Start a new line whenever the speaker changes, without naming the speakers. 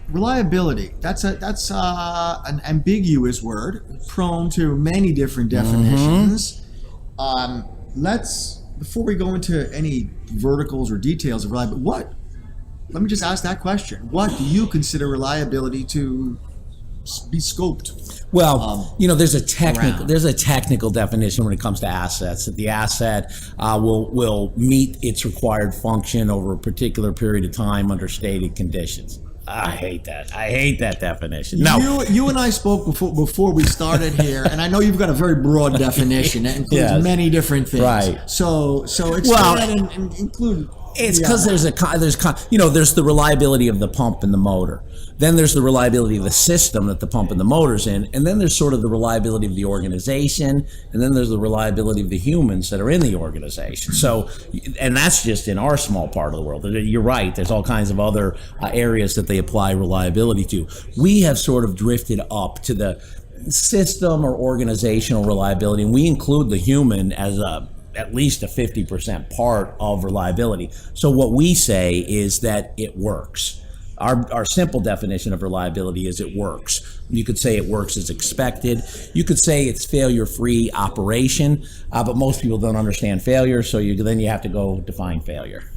Reliability. That's an ambiguous word, prone to many different definitions. Before we go into any verticals or details of reliability, let me just ask that question. What do you consider reliability to be scoped?
Well, there's a technical definition when it comes to assets, that the asset will meet its required function over a particular period of time under stated conditions. I hate that definition. No,
you and I spoke before we started here, and I know you've got a very broad definition that includes many different things.
Right.
So expand and include.
It's because there's the reliability of the pump and the motor. Then there's the reliability of the system that the pump and the motor's in, and then there's sort of the reliability of the organization, and then there's the reliability of the humans that are in the organization. So, and that's just in our small part of the world. You're right. There's all kinds of other areas that they apply reliability to. We have sort of drifted up to the system or organizational reliability, and we include the human as at least a 50% part of reliability. So what we say is that it works. Our simple definition of reliability is it works. You could say it works as expected. You could say it's failure-free operation, but most people don't understand failure, so then you have to go define failure.